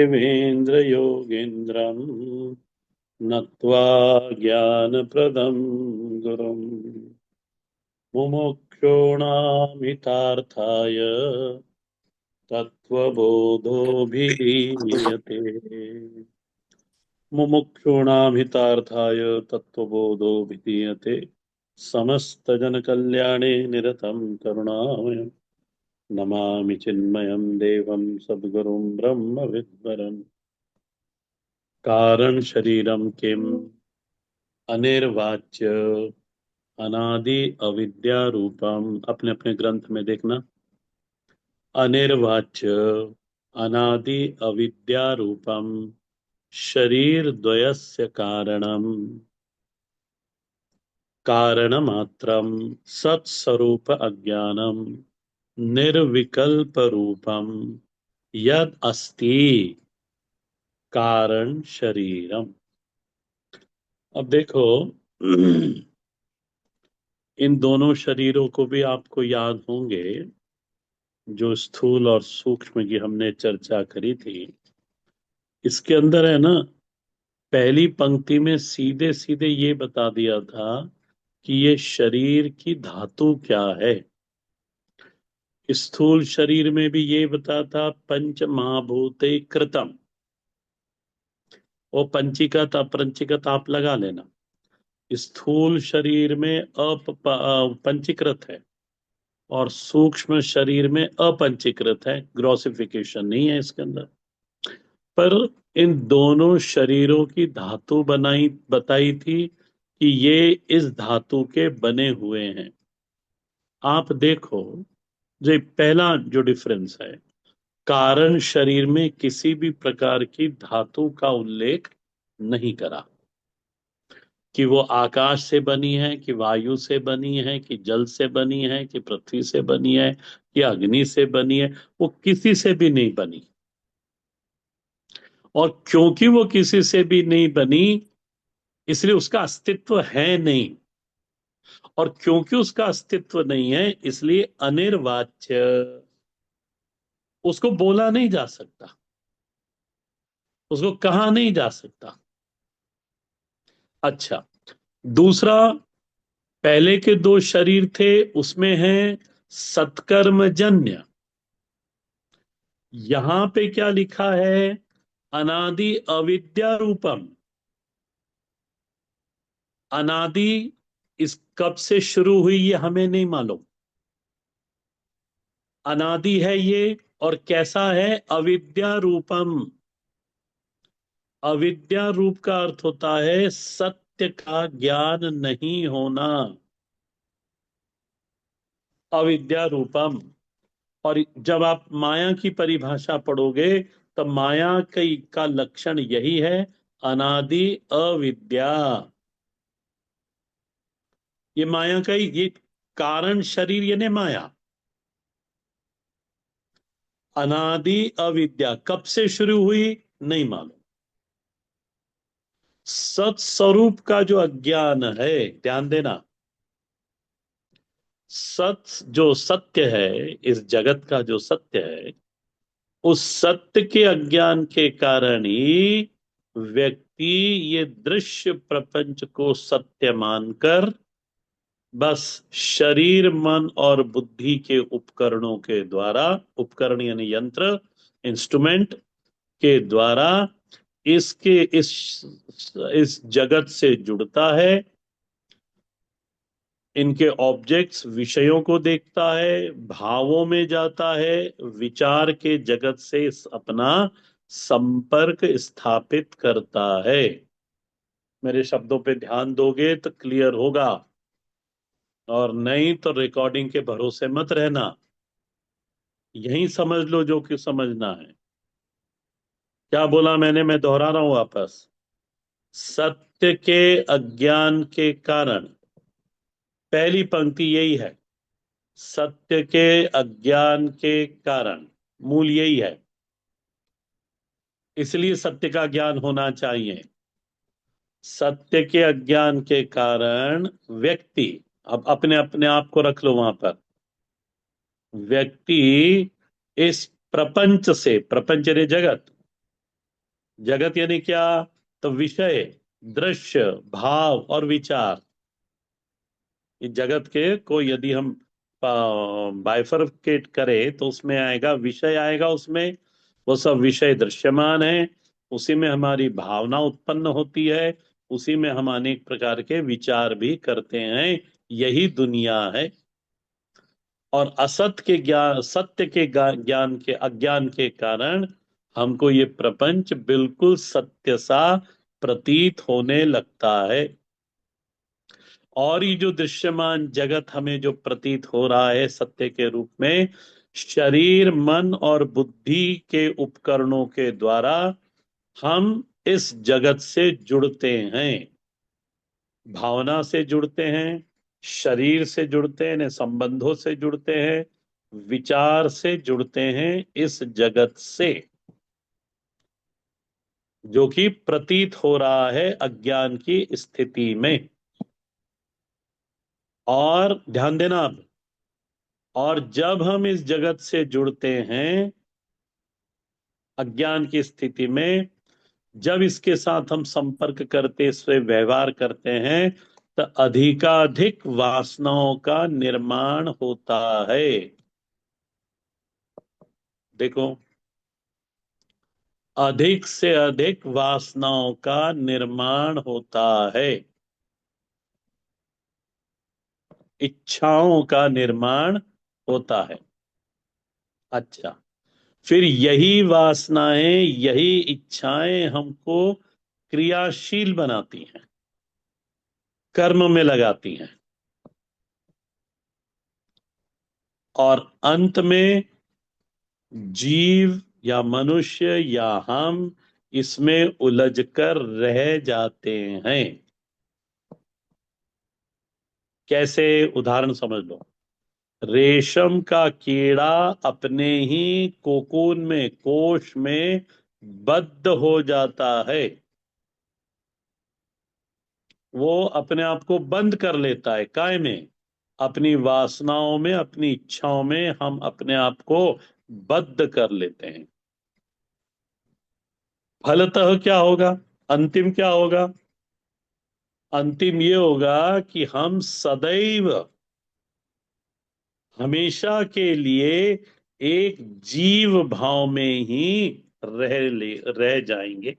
देवेन्द्र योगेन्द्रं नत्वा ज्ञानप्रदं गुरुम् मुमुक्षूणामितार्थाय तत्त्वबोधोऽभिधीयते। मुमुक्षूणामितार्थाय तत्त्वबोधोऽभिधीयते। समस्तजनकल्याणे निरतं करुणामयम् नमामि चिन्मयं देवं सद्गुरुं ब्रह्मविद्वरम्। कारण शरीरम किम अनिर्वाच्य अनादि अविद्या रूपम। अपने अपने ग्रंथ में देखना। अनिर्वाच्य अनादि अविद्या रूपम शरीर द्वयस्य कारणम कारणमात्रम सत्स्वरूप अज्ञानम निर्विकल्प रूपम यद अस्ति कारण शरीरम। अब देखो इन दोनों शरीरों को भी आपको याद होंगे, जो स्थूल और सूक्ष्म की हमने चर्चा करी थी। इसके अंदर है ना, पहली पंक्ति में सीधे सीधे ये बता दिया था कि ये शरीर की धातु क्या है। स्थूल शरीर में भी ये बता था पंच महाभूते कृतम। वो पंचीकत अपंचीकत आप लगा लेना। स्थूल शरीर में पंचीकृत है और सूक्ष्म शरीर में अपंचीकृत है। ग्रोसिफिकेशन नहीं है इसके अंदर। पर इन दोनों शरीरों की धातु बताई थी कि ये इस धातु के बने हुए हैं। आप देखो, जो पहला जो डिफरेंस है, कारण शरीर में किसी भी प्रकार की धातु का उल्लेख नहीं करा कि वो आकाश से बनी है, कि वायु से बनी है, कि जल से बनी है, कि पृथ्वी से बनी है, कि अग्नि से बनी है। वो किसी से भी नहीं बनी। और क्योंकि वो किसी से भी नहीं बनी, इसलिए उसका अस्तित्व है नहीं। और क्योंकि उसका अस्तित्व नहीं है, इसलिए अनिर्वाच्य, उसको बोला नहीं जा सकता, उसको कहा नहीं जा सकता। अच्छा, दूसरा, पहले के दो शरीर थे, उसमें है सत्कर्मजन्य। यहां पे क्या लिखा है? अनादि अविद्या रूपम। अनादि इस कब से शुरू हुई ये हमें नहीं मालूम। अनादि है ये, और कैसा है? अविद्या रूपम। अविद्या रूप का अर्थ होता है सत्य का ज्ञान नहीं होना। अविद्या रूपम। और जब आप माया की परिभाषा पढ़ोगे, तब माया का लक्षण यही है, अनादि अविद्या। ये माया का ही ये कारण शरीर, यानी माया। अनादि अविद्या कब से शुरू हुई नहीं मालूम। सत्स्वरूप का जो अज्ञान है, ध्यान देना, जो सत्य है, इस जगत का जो सत्य है, उस सत्य के अज्ञान के कारण ही व्यक्ति ये दृश्य प्रपंच को सत्य मानकर बस शरीर मन और बुद्धि के उपकरणों के द्वारा, उपकरण यानी यंत्र, इंस्ट्रूमेंट के द्वारा इसके इस जगत से जुड़ता है। इनके ऑब्जेक्ट्स, विषयों को देखता है, भावों में जाता है, विचार के जगत से अपना संपर्क स्थापित करता है। मेरे शब्दों पे ध्यान दोगे तो क्लियर होगा, और नहीं तो रिकॉर्डिंग के भरोसे मत रहना। यही समझ लो जो कि समझना है। क्या बोला मैंने? मैं दोहरा रहा हूं वापस। सत्य के अज्ञान के कारण, पहली पंक्ति यही है, सत्य के अज्ञान के कारण, मूल यही है। इसलिए सत्य का ज्ञान होना चाहिए। सत्य के अज्ञान के कारण व्यक्ति, अब अपने अपने आप को रख लो वहां पर, व्यक्ति इस प्रपंच से, प्रपंच रे जगत, जगत यानी क्या? तो विषय, दृश्य, भाव और विचार। इस जगत के को यदि हम बाइफरकेट करें तो उसमें आएगा विषय, आएगा उसमें, वो सब विषय दृश्यमान है, उसी में हमारी भावना उत्पन्न होती है, उसी में हम अनेक प्रकार के विचार भी करते हैं। यही दुनिया है। और असत के ज्ञान, सत्य के ज्ञान के अज्ञान के कारण हमको ये प्रपंच बिल्कुल सत्य सा प्रतीत होने लगता है। और ये जो दृश्यमान जगत हमें जो प्रतीत हो रहा है सत्य के रूप में, शरीर, मन और बुद्धि के उपकरणों के द्वारा हम इस जगत से जुड़ते हैं। भावना से जुड़ते हैं, शरीर से जुड़ते हैं, संबंधों से जुड़ते हैं, विचार से जुड़ते हैं इस जगत से, जो कि प्रतीत हो रहा है अज्ञान की स्थिति में। और ध्यान देना आप, और जब हम इस जगत से जुड़ते हैं अज्ञान की स्थिति में, जब इसके साथ हम संपर्क करते, इससे व्यवहार करते हैं, तो अधिकाधिक वासनाओं का निर्माण होता है। देखो, अधिक से अधिक वासनाओं का निर्माण होता है, इच्छाओं का निर्माण होता है। अच्छा, फिर यही वासनाएं, यही इच्छाएं हमको क्रियाशील बनाती हैं, कर्म में लगाती हैं, और अंत में जीव या मनुष्य या हम इसमें उलझ कर रह जाते हैं। कैसे? उदाहरण समझ लो। रेशम का कीड़ा अपने ही कोकून में, कोश में बद्ध हो जाता है। वो अपने आप को बंद कर लेता है, काय में? अपनी वासनाओं में, अपनी इच्छाओं में हम अपने आप को बद्ध कर लेते हैं। फलतः क्या होगा? अंतिम क्या होगा? अंतिम ये होगा कि हम सदैव, हमेशा के लिए एक जीव भाव में ही रह जाएंगे।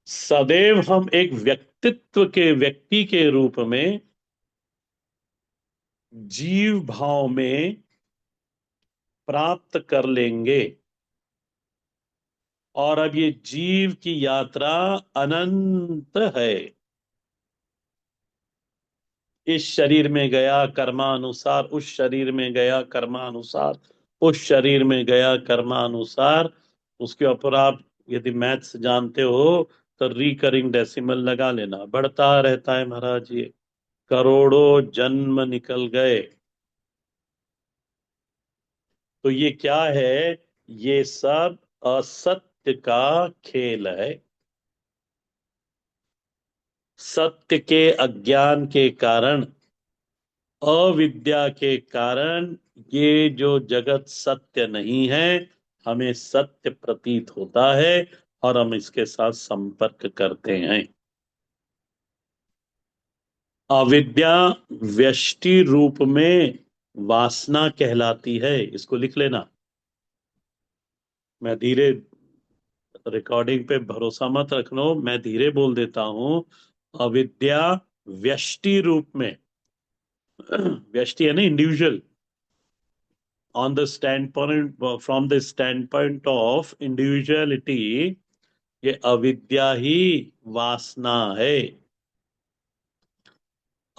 सदैव हम एक व्यक्तित्व के, व्यक्ति के रूप में जीव भाव में प्राप्त कर लेंगे। और अब ये जीव की यात्रा अनंत है। इस शरीर में गया कर्मानुसार, उस शरीर में गया कर्मानुसार, उस शरीर में गया कर्मानुसार। उसके ऊपर आप यदि मैथ्स जानते हो तो रिकरिंग डेसिमल लगा लेना, बढ़ता रहता है महाराज ये। करोड़ों जन्म निकल गए। तो ये क्या है? ये सब असत्य का खेल है। सत्य के अज्ञान के कारण, अविद्या के कारण ये जो जगत सत्य नहीं है, हमें सत्य प्रतीत होता है और हम इसके साथ संपर्क करते हैं। अविद्या व्यष्टि रूप में वासना कहलाती है। इसको लिख लेना। मैं धीरे, रिकॉर्डिंग पे भरोसा मत रखना, मैं धीरे बोल देता हूं। अविद्या व्यष्टि रूप में, व्यष्टि है ना, individual, on the standpoint, from the standpoint of individuality, ये अविद्या ही वासना है।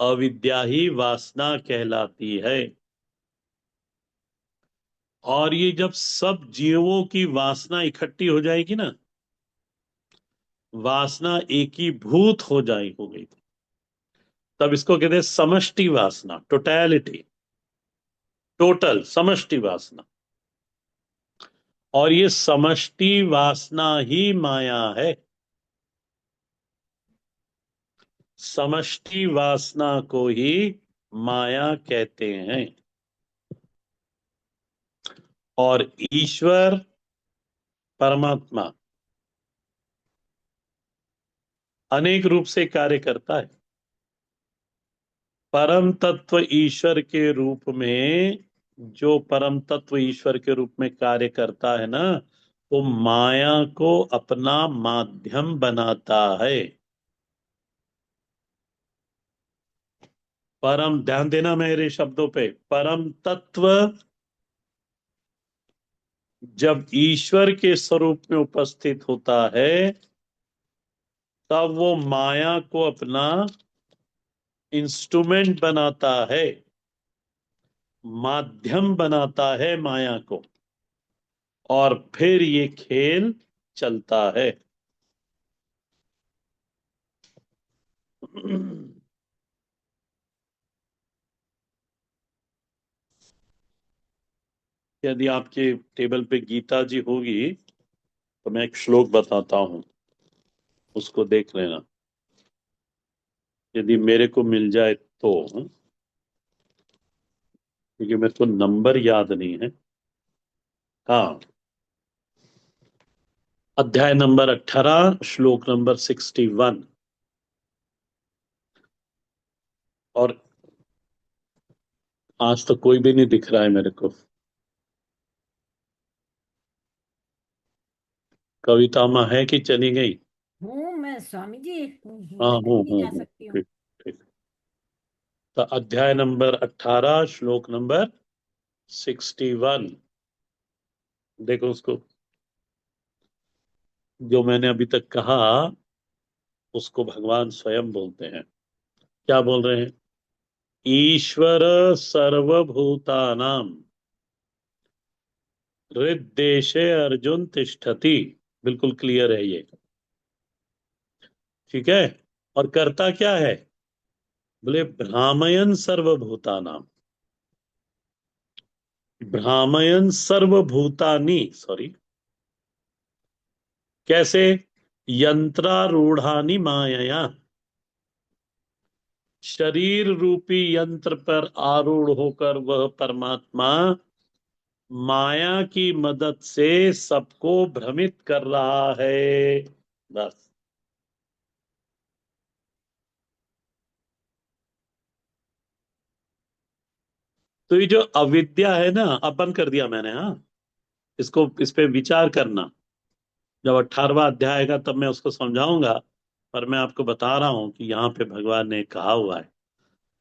अविद्या ही वासना कहलाती है। और ये जब सब जीवों की वासना इकट्ठी हो जाएगी ना, वासना एकीभूत हो जाए हो गई, तब इसको कहते हैं समष्टि वासना, टोटैलिटी, टोटल समष्टि वासना। और ये समष्टि वासना ही माया है। समष्टि वासना को ही माया कहते हैं। और ईश्वर परमात्मा अनेक रूप से कार्य करता है। परम तत्व ईश्वर के रूप में, जो परम तत्व ईश्वर के रूप में कार्य करता है ना, वो माया को अपना माध्यम बनाता है। परम, ध्यान देना मेरे शब्दों पे, परम तत्व जब ईश्वर के स्वरूप में उपस्थित होता है, तब वो माया को अपना इंस्ट्रूमेंट बनाता है, माध्यम बनाता है माया को, और फिर ये खेल चलता है। यदि आपके टेबल पे गीता जी होगी तो मैं एक श्लोक बताता हूं, उसको देख लेना, यदि मेरे को मिल जाए तो, क्योंकि मेरे को नंबर याद नहीं है। हाँ, अध्याय नंबर 18, श्लोक नंबर 61। और आज तो कोई भी नहीं दिख रहा है मेरे को। कविता माँ है कि चली गई? हूँ मैं स्वामी जी, हाँ, मैं कहीं नहीं जा हूँ। सकती हूँ। ठीक, ठीक। तो अध्याय नंबर 18, श्लोक नंबर 61, देखो उसको। जो मैंने अभी तक कहा उसको भगवान स्वयं बोलते हैं। क्या बोल रहे हैं? ईश्वर सर्वभूतानां हृद्देशे अर्जुन तिष्ठति। बिल्कुल क्लियर है ये। ठीक है। और करता क्या है? बोले भ्रामयन सर्वभूतानां, भ्रामयन सर्वभूतानि, सॉरी, कैसे? यंत्रारूढ़ानि मायया, शरीर रूपी यंत्र पर आरूढ़ होकर वह परमात्मा माया की मदद से सबको भ्रमित कर रहा है। बस। तो ये जो अविद्या है ना, अब बंद कर दिया मैंने, हाँ, इसको, इस पे विचार करना। जब 18वां अध्याय आएगा तब मैं उसको समझाऊंगा। पर मैं आपको बता रहा हूं कि यहाँ पे भगवान ने कहा हुआ है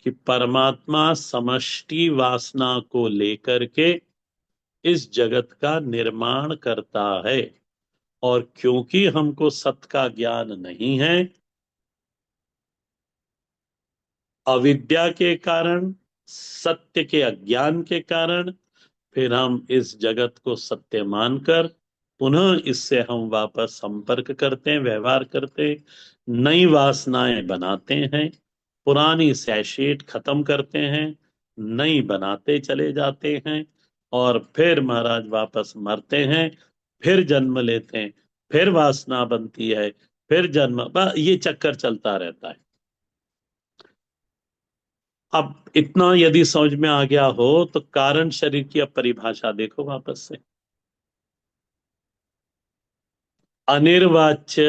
कि परमात्मा समष्टि वासना को लेकर के इस जगत का निर्माण करता है। और क्योंकि हमको सत्य का ज्ञान नहीं है, अविद्या के कारण, सत्य के अज्ञान के कारण, फिर हम इस जगत को सत्य मानकर पुनः इससे हम वापस संपर्क करते हैं, व्यवहार करते हैं, नई वासनाएं बनाते हैं, पुरानी सैशेट खत्म करते हैं, नई बनाते चले जाते हैं, और फिर महाराज वापस मरते हैं, फिर जन्म लेते हैं, फिर वासना बनती है, फिर जन्म, ये चक्कर चलता रहता है। अब इतना यदि समझ में आ गया हो तो कारण शरीर की अब परिभाषा देखो वापस से। अनिर्वाच्य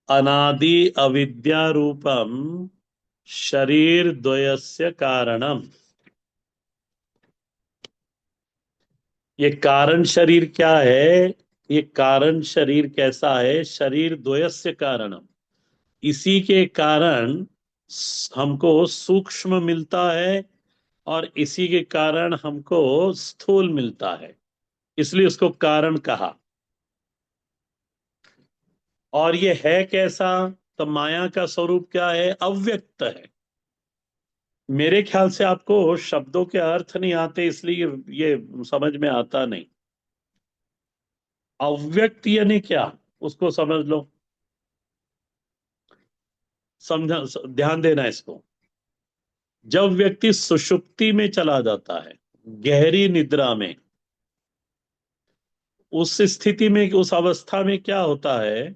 अनादि अविद्या रूपम शरीर द्वयस्य कारणम। ये कारण शरीर क्या है? ये कारण शरीर कैसा है? शरीर द्वयस्य कारणम, इसी के कारण हमको सूक्ष्म मिलता है, और इसी के कारण हमको स्थूल मिलता है, इसलिए उसको कारण कहा। और ये है कैसा? तो माया का स्वरूप क्या है? अव्यक्त है। मेरे ख्याल से आपको शब्दों के अर्थ नहीं आते, इसलिए ये समझ में आता नहीं। अव्यक्त यानी क्या, उसको समझ लो। समझा, ध्यान देना इसको। जब व्यक्ति सुषुप्ति में चला जाता है, गहरी निद्रा में, उस स्थिति में, उस अवस्था में क्या होता है?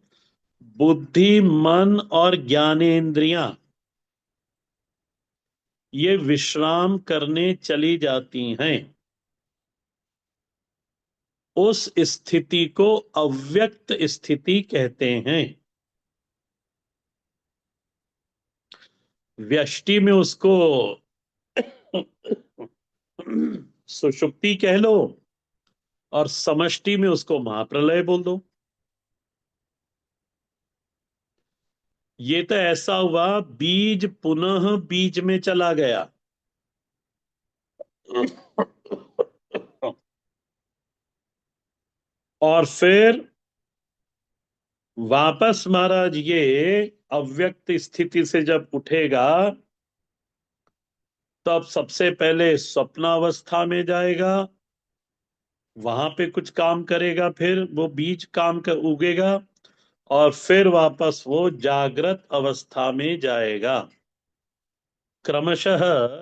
बुद्धि, मन और ज्ञानेंद्रियां ये विश्राम करने चली जाती हैं, उस स्थिति को अव्यक्त स्थिति कहते हैं। व्यष्टि में उसको सुषुप्ति कह लो, और समष्टि में उसको महाप्रलय बोल दो। ये तो ऐसा हुआ, बीज पुनः बीज में चला गया। और फिर वापस महाराज ये अव्यक्त स्थिति से जब उठेगा, तब सबसे पहले स्वप्नावस्था में जाएगा, वहां पे कुछ काम करेगा, फिर वो बीज काम कर उगेगा, और फिर वापस वो जागृत अवस्था में जाएगा। क्रमशः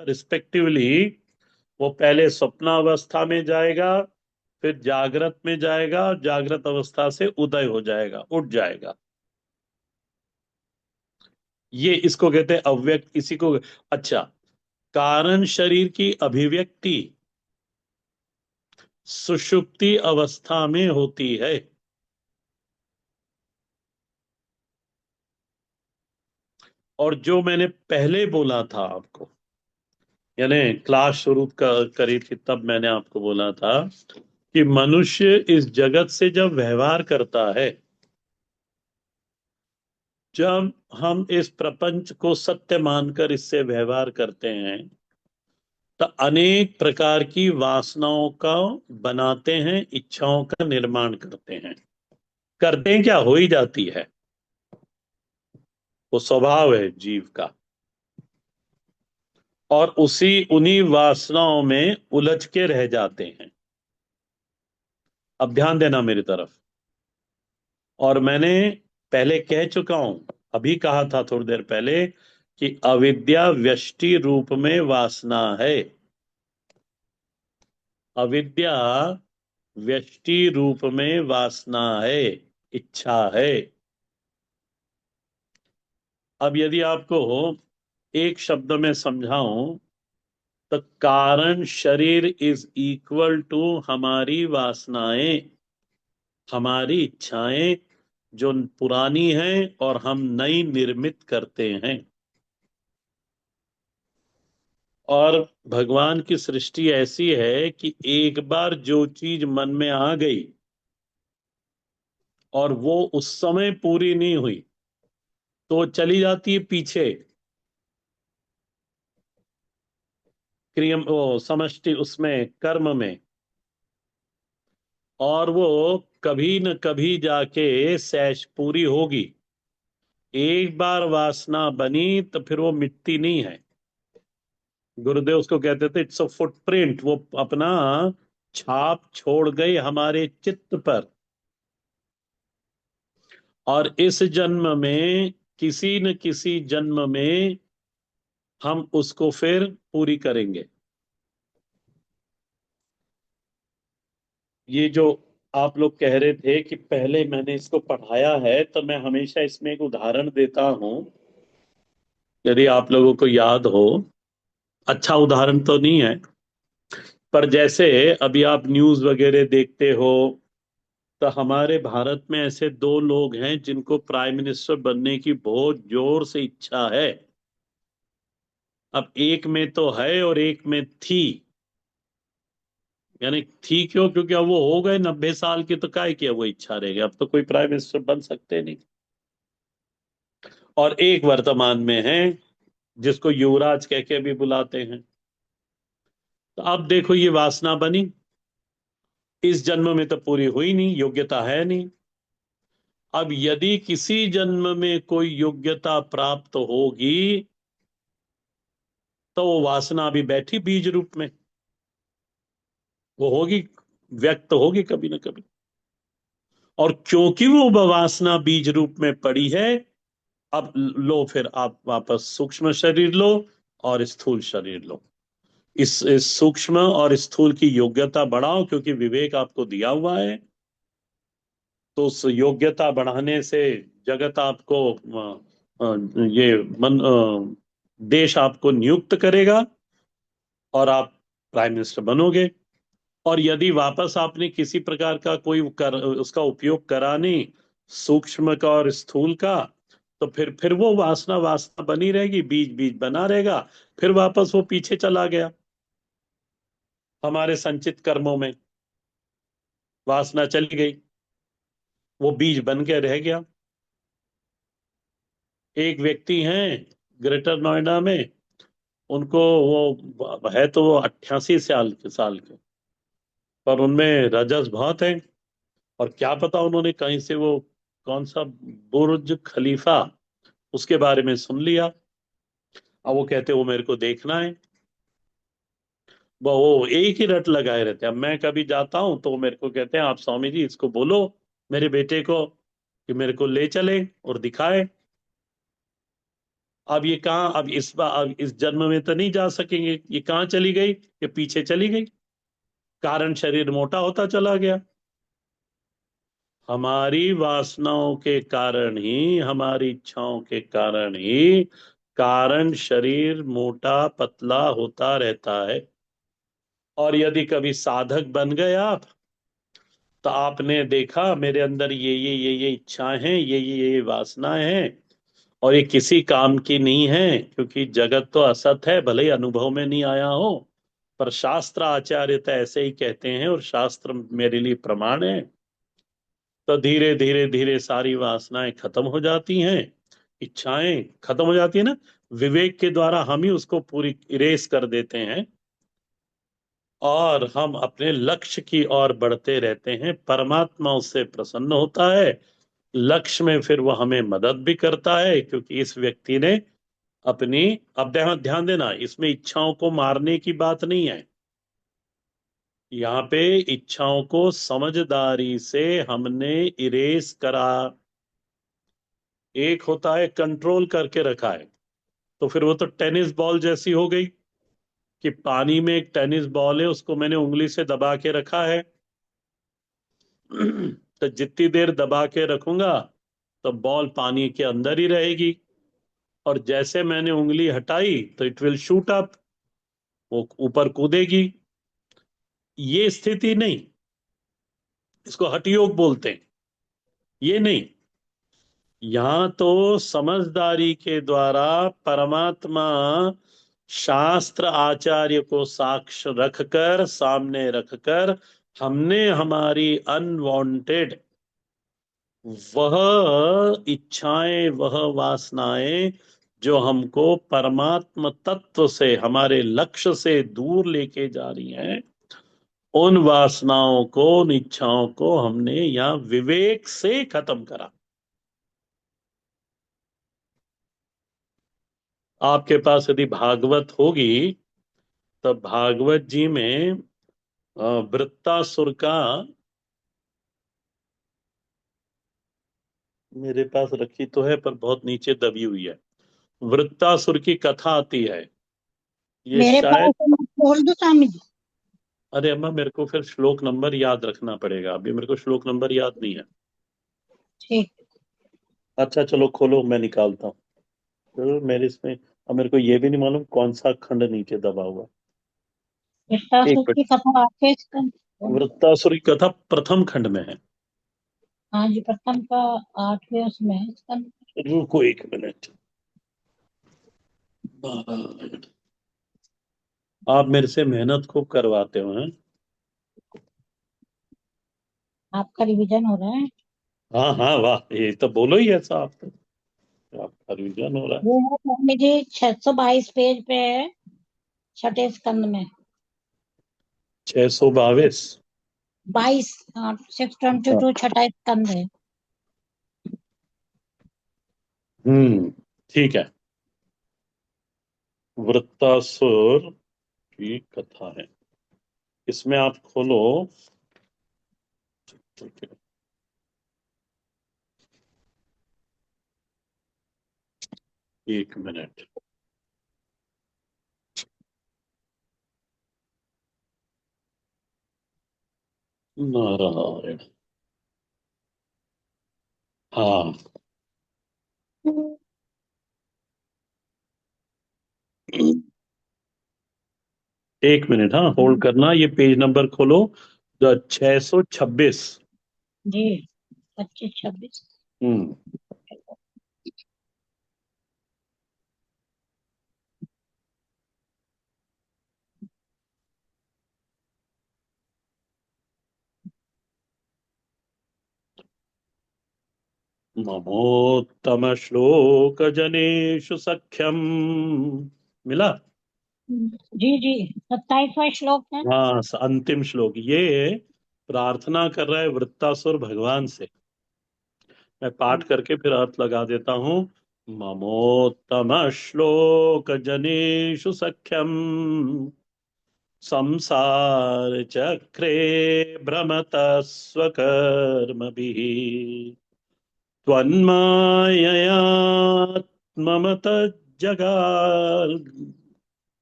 रिस्पेक्टिवली वो पहले स्वप्नावस्था में जाएगा, फिर जागृत में जाएगा, और जागृत अवस्था से उदय हो जाएगा, उठ जाएगा। ये इसको कहते हैं अव्यक्त, इसी को। अच्छा, कारण शरीर की अभिव्यक्ति सुषुप्ति अवस्था में होती है। और जो मैंने पहले बोला था आपको, यानी क्लास शुरू करी थी, तब मैंने आपको बोला था कि मनुष्य इस जगत से जब व्यवहार करता है, जब हम इस प्रपंच को सत्य मानकर इससे व्यवहार करते हैं, तो अनेक प्रकार की वासनाओं का बनाते हैं, इच्छाओं का निर्माण करते हैं। करते हैं क्या, हो ही जाती है, वो स्वभाव है जीव का। और उसी उन्हीं वासनाओं में उलझ के रह जाते हैं। अब ध्यान देना मेरी तरफ। और मैंने पहले कह चुका हूं, अभी कहा था थोड़ी देर पहले, कि अविद्या व्यष्टि रूप में वासना है। अविद्या व्यष्टि रूप में वासना है, इच्छा है। अब यदि आपको एक शब्द में समझाऊं, तो कारण शरीर इज इक्वल टू हमारी वासनाएं, हमारी इच्छाएं, जो पुरानी हैं और हम नई निर्मित करते हैं। और भगवान की सृष्टि ऐसी है कि एक बार जो चीज मन में आ गई और वो उस समय पूरी नहीं हुई, तो चली जाती है पीछे, क्रिया वो समष्टि उसमें, कर्म में। और वो कभी न कभी जाके सैश पूरी होगी। एक बार वासना बनी तो फिर वो मिटती नहीं है। गुरुदेव उसको कहते थे इट्स अ फुटप्रिंट, वो अपना छाप छोड़ गई हमारे चित्त पर। और इस जन्म में, किसी न किसी जन्म में, हम उसको फिर पूरी करेंगे। ये जो आप लोग कह रहे थे कि पहले मैंने इसको पढ़ाया है, तो मैं हमेशा इसमें एक उदाहरण देता हूं, यदि आप लोगों को याद हो। अच्छा उदाहरण तो नहीं है, पर जैसे अभी आप न्यूज वगैरह देखते हो, तो हमारे भारत में ऐसे दो लोग हैं जिनको प्राइम मिनिस्टर बनने की बहुत जोर से इच्छा है। अब एक में तो है और एक में थी। यानी थी क्यों, क्योंकि अब वो हो गए 90 साल के, तो काय किया वो इच्छा रहेगी, अब तो कोई प्राइम मिनिस्टर बन सकते नहीं। और एक वर्तमान में है, जिसको युवराज कह के भी बुलाते हैं। तो अब देखो, ये वासना बनी, इस जन्म में तो पूरी हुई नहीं, योग्यता है नहीं। अब यदि किसी जन्म में कोई योग्यता प्राप्त होगी, तो वो वासना भी बैठी बीज रूप में, वो होगी, व्यक्त होगी कभी ना कभी। और क्योंकि वो वासना बीज रूप में पड़ी है, अब लो, फिर आप वापस सूक्ष्म शरीर लो और स्थूल शरीर लो। इस सूक्ष्म और स्थूल की योग्यता बढ़ाओ, क्योंकि विवेक आपको दिया हुआ है। तो उस योग्यता बढ़ाने से जगत आपको ये देश आपको नियुक्त करेगा, और आप प्राइम मिनिस्टर बनोगे। और यदि वापस आपने किसी प्रकार का उसका उपयोग करा नहीं, सूक्ष्म का और स्थूल का, तो फिर वो वासना वासना बनी रहेगी, बीज बीज बना रहेगा। फिर वापस वो पीछे चला गया हमारे संचित कर्मों में, वासना चली गई, वो बीज बन के रह गया। एक व्यक्ति हैं ग्रेटर नोएडा में, उनको वो है तो वो 88 साल के, पर उनमें रजस बहुत है। और क्या पता उन्होंने कहीं से वो कौन सा बुर्ज खलीफा, उसके बारे में सुन लिया। अब वो कहते वो मेरे को देखना है। वो एक ही रट लगाए रहते हैं। अब मैं कभी जाता हूं तो वो मेरे को कहते हैं, आप स्वामी जी इसको बोलो मेरे बेटे को कि मेरे को ले चले और दिखाए। अब ये कहाँ, अब इस जन्म में तो नहीं जा सकेंगे, ये कहाँ चली गई, ये पीछे चली गई। कारण शरीर मोटा होता चला गया। हमारी वासनाओं के कारण ही, हमारी इच्छाओं के कारण ही कारण शरीर मोटा पतला होता रहता है। और यदि कभी साधक बन गए आप, तो आपने देखा मेरे अंदर ये इच्छाएं हैं, ये वासनाएं हैं, और ये किसी काम की नहीं है, क्योंकि जगत तो असत है, भले ही अनुभव में नहीं आया हो। पर शास्त्र आचार्य तो ऐसे ही कहते हैं, और शास्त्र मेरे लिए प्रमाण है। तो धीरे धीरे धीरे सारी वासनाएं खत्म हो जाती हैं, इच्छाएं खत्म हो जाती है ना। विवेक के द्वारा हम ही उसको पूरी इरेज कर देते हैं, और हम अपने लक्ष्य की ओर बढ़ते रहते हैं। परमात्मा उससे प्रसन्न होता है। लक्ष्य में फिर वो हमें मदद भी करता है, क्योंकि इस व्यक्ति ने अपनी, अब ध्यान ध्यान देना, इसमें इच्छाओं को मारने की बात नहीं है। यहाँ पे इच्छाओं को समझदारी से हमने इरेज करा। एक होता है कंट्रोल करके रखा है, तो फिर वो तो टेनिस बॉल जैसी हो गई, कि पानी में एक टेनिस बॉल है, उसको मैंने उंगली से दबा के रखा है। तो जितनी देर दबा के रखूंगा तो बॉल पानी के अंदर ही रहेगी, और जैसे मैंने उंगली हटाई तो इट विल शूट अप, वो ऊपर कूदेगी। ये स्थिति नहीं, इसको हठ योग बोलते हैं। ये नहीं, यहां तो समझदारी के द्वारा परमात्मा शास्त्र आचार्य को साक्ष्य रखकर, सामने रखकर, हमने हमारी अनवांटेड वह इच्छाएं, वह वासनाएं जो हमको परमात्म तत्व से, हमारे लक्ष्य से दूर लेके जा रही हैं, उन वासनाओं को, उन इच्छाओं को हमने यहाँ विवेक से खत्म करा। आपके पास यदि भागवत होगी, तो भागवत जी में वृत्तासुर का, मेरे पास रखी तो है पर बहुत नीचे दबी हुई है, वृत्तासुर की कथा आती है। ये मेरे पास शायद, है, मैं बोल दूं स्वामी जी? अरे अम्मा मेरे को फिर श्लोक नंबर याद रखना पड़ेगा, अभी मेरे को श्लोक नंबर याद नहीं है। ठीक। अच्छा चलो खोलो, मैं निकालता हूँ। तो मेरे इसमें, अब मेरे को ये भी नहीं मालूम कौन सा खंड नीचे दबा हुआ है। एक वृत्तासुर मिनट। की कथा आके स्कंद। वृत्तासुर की कथा प्रथम खंड में है। हाँ जी, प्रथम का 8वें उसमें है स्कंद। रुको एक मिनट। आप मेरे से मेहनत खूब करवाते हो हैं। आपका रिवीजन हो रहा है। हाँ हाँ, वाह, ये तो बोलो ही ऐसा, आप तो, आपका रिवीजन हो रहा है। वो है स्वामी जी, 622 पेज पे है, छठे स्कंद में। 622। 22, हाँ, 622 छठा स्कंद है। हम्म, ठीक है। वृत्तासुर की कथा है, इसमें आप खोलो। एक मिनट। नारायण, हाँ, एक मिनट, हाँ होल्ड करना, ये पेज नंबर खोलो, 626। जी 25-26। हम्म। नमोत्तम श्लोक जनेषु सख्यम। मिला? जी जी 27वां श्लोक है। हाँ, अंतिम श्लोक ये प्रार्थना कर रहा है वृत्तासुर भगवान से। मैं पाठ करके फिर अर्थ लगा देता हूँ। ममोत्तम श्लोक जनेषु सख्यम, संसार चक्रे भ्रमत स्वकर्मभिः, त्वन्माययात्ममत जगार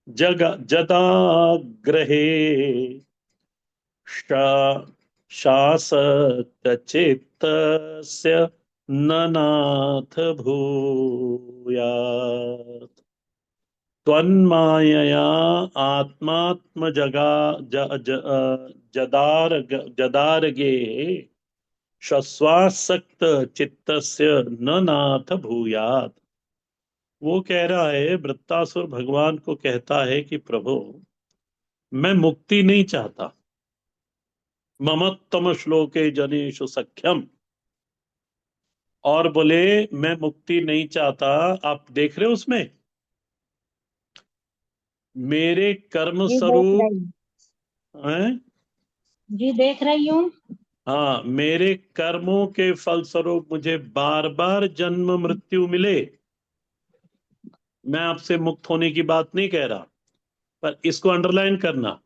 जदाग्रहे, शा शासकचित्तस्य ननाथ भूयात्, त्वन्मायया आत्मात्मजगा ज, ज, जदारगे, शश्वासक्त चित्तस्य न नाथ भूयात्। वो कह रहा है, वृत्तासुर भगवान को कहता है कि प्रभु, मैं मुक्ति नहीं चाहता। ममत्तम श्लोके जनेषु सख्यम, और बोले मैं मुक्ति नहीं चाहता। आप देख रहे हो उसमें मेरे कर्म जी देख स्वरूप रही हूँ। हैं। जी देख रही हूँ। हाँ, मेरे कर्मों के फलस्वरूप मुझे बार बार जन्म मृत्यु मिले। मैं आपसे मुक्त होने की बात नहीं कह रहा, पर इसको अंडरलाइन करना।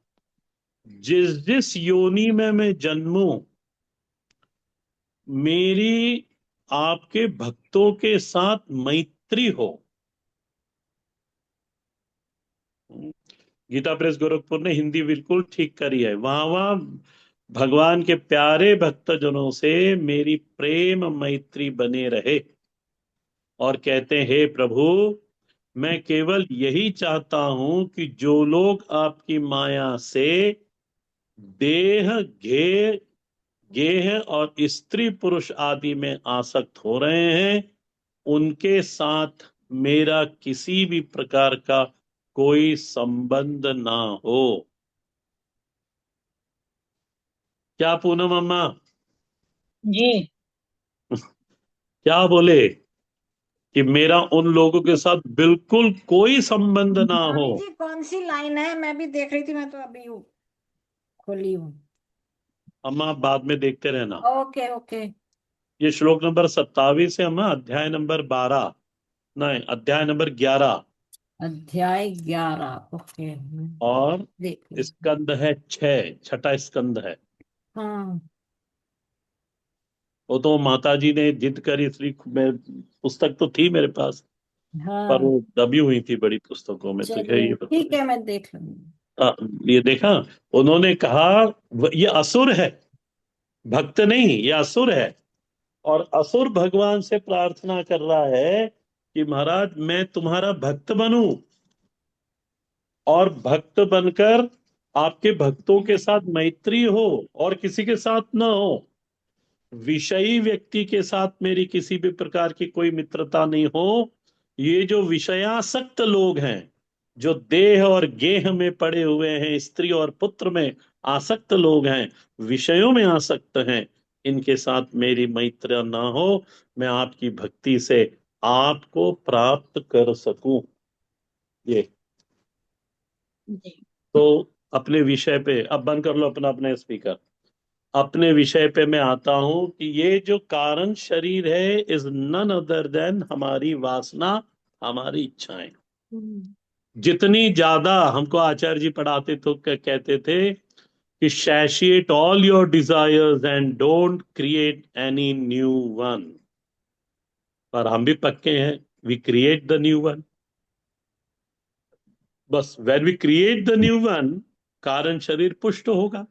जिस जिस योनि में मैं जन्मूं, मेरी आपके भक्तों के साथ मैत्री हो। गीता प्रेस गोरखपुर ने हिंदी बिल्कुल ठीक करी है। वहां वहां भगवान के प्यारे भक्तजनों से मेरी प्रेम मैत्री बने रहे, और कहते हैं, हे प्रभु, मैं केवल यही चाहता हूं कि जो लोग आपकी माया से देह घे गेह और स्त्री पुरुष आदि में आसक्त हो रहे हैं, उनके साथ मेरा किसी भी प्रकार का कोई संबंध ना हो। क्या पूनम अम्मा? जी क्या बोले? कि मेरा उन लोगों के साथ बिल्कुल कोई संबंध ना हो। स्वामी जी कौन सी लाइन है? मैं भी देख रही थी, मैं तो अभी खोली हूँ। अम्मा आप बाद में देखते रहना। Okay okay. ये श्लोक नंबर 27 है अम्मा, अध्याय नंबर 12, नहीं अध्याय नंबर 11, अध्याय 11। ओके और देख ली। स्कंद है 6, छठा स्कंद है। हाँ वो तो माता जी ने जिद करी, इसलिए मैं, पुस्तक तो थी मेरे पास, पर हाँ वो दबी हुई थी बड़ी पुस्तकों में, तो क्या चलिए ये ठीक बता। है, मैं देख लूंगी। ये देखा, उन्होंने कहा ये असुर है, भक्त नहीं, ये असुर है। और असुर भगवान से प्रार्थना कर रहा है कि महाराज मैं तुम्हारा भक्त बनूं, और भक्त बनकर आपके भक्तों के साथ मैत्री हो, और किसी के साथ ना हो। विषयी व्यक्ति के साथ मेरी किसी भी प्रकार की कोई मित्रता नहीं हो। ये जो विषयासक्त लोग हैं, जो देह और गेह में पड़े हुए हैं, स्त्री और पुत्र में आसक्त लोग हैं, विषयों में आसक्त हैं, इनके साथ मेरी मैत्री ना हो, मैं आपकी भक्ति से आपको प्राप्त कर सकूं। ये जी तो अपने विषय पे अब बंद कर लो अपना अपने स्पीकर। अपने विषय पे मैं आता हूं कि ये जो कारण शरीर है इज नन अदर देन हमारी वासना, हमारी इच्छाएं। जितनी ज्यादा हमको आचार्य जी पढ़ाते तो कहते थे कि satiate all your desires and don't create any new one. पर हम भी पक्के हैं, we create the new one. बस when we create the new one, कारण शरीर पुष्ट होगा।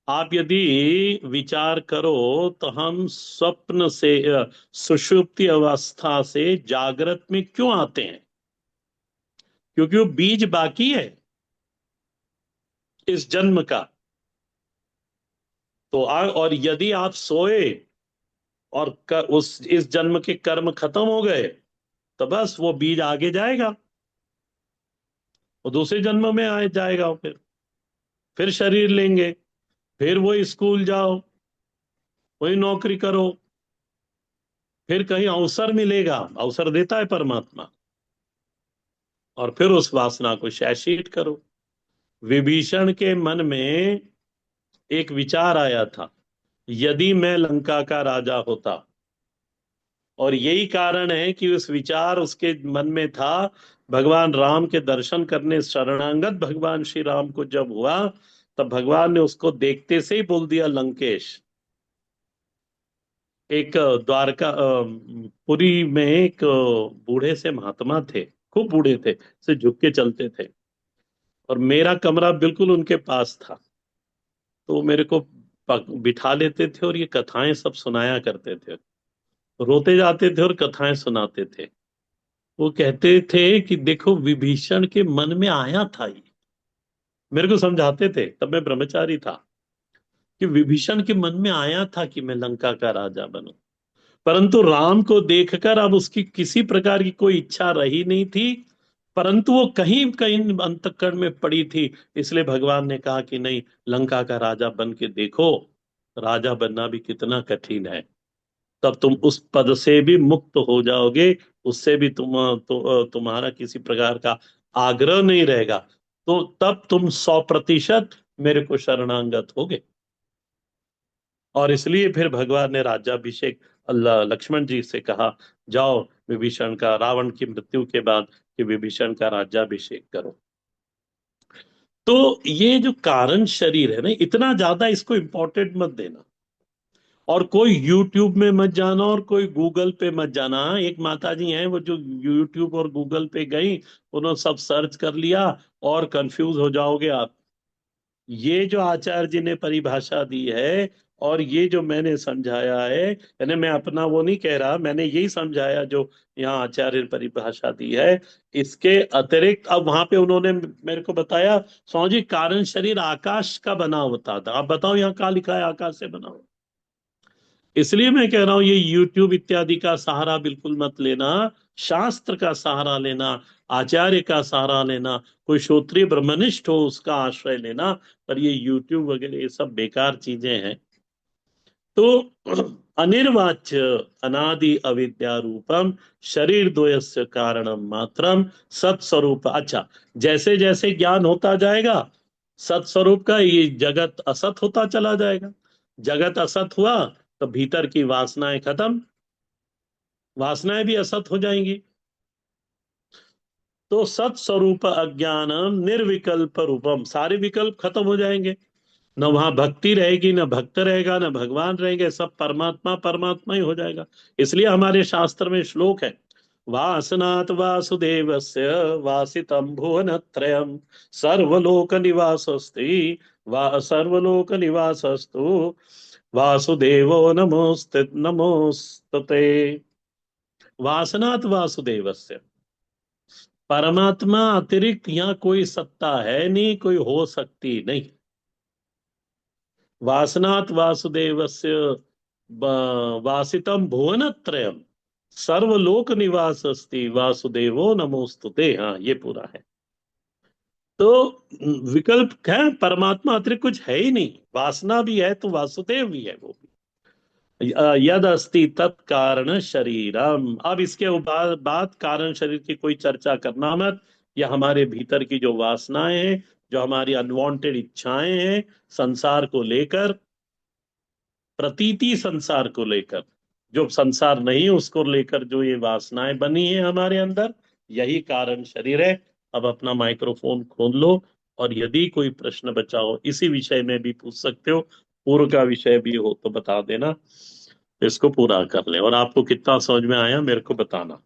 आप यदि विचार करो तो हम स्वप्न से सुषुप्ति अवस्था से जागृत में क्यों आते हैं? क्योंकि वो बीज बाकी है इस जन्म का। तो और यदि आप सोए और उस इस जन्म के कर्म खत्म हो गए, तो बस वो बीज आगे जाएगा, वो दूसरे जन्म में आ जाएगा। फिर शरीर लेंगे, फिर वही स्कूल जाओ, वही नौकरी करो, फिर कहीं अवसर मिलेगा, अवसर देता है परमात्मा, और फिर उस वासना को शैषित करो। विभीषण के मन में एक विचार आया था, यदि मैं लंका का राजा होता। और यही कारण है कि उस विचार उसके मन में था। भगवान राम के दर्शन करने शरणागत भगवान श्री राम को जब हुआ, तब भगवान ने उसको देखते से ही बोल दिया लंकेश। एक द्वारका पुरी में एक बूढ़े से महात्मा थे, खूब बूढ़े थे, से झुक के चलते थे, और मेरा कमरा बिल्कुल उनके पास था। तो मेरे को बिठा लेते थे और ये कथाएं सब सुनाया करते थे, रोते जाते थे और कथाएं सुनाते थे। वो कहते थे कि देखो विभीषण के मन में आया था ये, मेरे को समझाते थे, तब मैं ब्रह्मचारी था, कि विभीषण के मन में आया था कि मैं लंका का राजा बनूं, परंतु राम को देखकर अब उसकी किसी प्रकार की कोई इच्छा रही नहीं थी। परंतु वो कहीं कहीं अंतःकरण में पड़ी थी, इसलिए भगवान ने कहा कि नहीं, लंका का राजा बन के देखो, राजा बनना भी कितना कठिन है, तब तुम उस पद से भी मुक्त हो जाओगे, उससे भी तुम्हारा किसी प्रकार का आग्रह नहीं रहेगा, तो तब तुम 100% मेरे को शरणागत होगे। और इसलिए फिर भगवान ने राज्याभिषेक अल्लाह लक्ष्मण जी से कहा, जाओ विभीषण का, रावण की मृत्यु के बाद, कि विभीषण का राज्याभिषेक करो। तो ये जो कारण शरीर है ना, इतना ज्यादा इसको इंपॉर्टेंट मत देना। और कोई यूट्यूब में मत जाना और कोई गूगल पे मत जाना। एक माता जी हैं, वो जो यूट्यूब और गूगल पे गई, उन्होंने सब सर्च कर लिया, और कंफ्यूज हो जाओगे आप। ये जो आचार्य जी ने परिभाषा दी है, और ये जो मैंने समझाया है, यानी मैं अपना वो नहीं कह रहा, मैंने यही समझाया जो यहाँ आचार्य ने परिभाषा दी है। इसके अतिरिक्त अब वहां पे उन्होंने मेरे को बताया, स्वामी जी कारण शरीर आकाश का बना होता था, आप बताओ यहाँ कहाँ लिखा है आकाश से बना हो। इसलिए मैं कह रहा हूं ये यूट्यूब इत्यादि का सहारा बिल्कुल मत लेना, शास्त्र का सहारा लेना, आचार्य का सहारा लेना, कोई श्रोत्रिय ब्रह्मनिष्ठ हो उसका आश्रय लेना। पर ये यूट्यूब वगैरह ये सब बेकार चीजें हैं। तो अनिर्वाच्य अनादि अविद्या रूपम शरीर द्वयस्य कारणम मात्रम सत्स्वरूप। अच्छा, जैसे जैसे ज्ञान होता जाएगा सत्स्वरूप का, ये जगत असत होता चला जाएगा। जगत असत हुआ तो भीतर की वासनाएं खत्म, वासनाएं भी असत हो जाएंगी। तो सत्स्वरूप अज्ञानम निर्विकल्प रूपम, सारे विकल्प खत्म हो जाएंगे। न वहां भक्ति रहेगी, न भक्त रहेगा, न भगवान रहेंगे, सब परमात्मा परमात्मा ही हो जाएगा। इसलिए हमारे शास्त्र में श्लोक है, वासनात् वासुदेवस्य वासितं भुवनत्रयम् सर्वलोक निवासस्ति वा सर्वलोक निवासस्तु वासुदेवो नमोस्तुते। वासनात् वासुदेवस्य, परमात्मा अतिरिक्त यहाँ कोई सत्ता है नहीं, कोई हो सकती नहीं। वासनात् वासुदेवस्य वासितम भुवनत्रयम् सर्वलोक निवास अस्ति वासुदेवो नमोस्तुते। हाँ, ये पूरा है। तो विकल्प है, परमात्मा अतिरिक्त कुछ है ही नहीं, वासना भी है तो वासुदेव भी है, वो भी यद अस्ति तत्कारण शरीरम। अब इसके बाद कारण शरीर की कोई चर्चा करना मत। या हमारे भीतर की जो वासनाएं हैं, जो हमारी अनवांटेड इच्छाएं हैं संसार को लेकर, प्रतीति संसार को लेकर, जो संसार नहीं है उसको लेकर जो ये वासनाएं बनी है हमारे अंदर, यही कारण शरीर है। अब अपना माइक्रोफोन खोल लो, और यदि कोई प्रश्न बचा हो इसी विषय में भी पूछ सकते हो, पूर्व का विषय भी हो तो बता देना, इसको पूरा कर ले। और आपको कितना समझ में आया मेरे को बताना।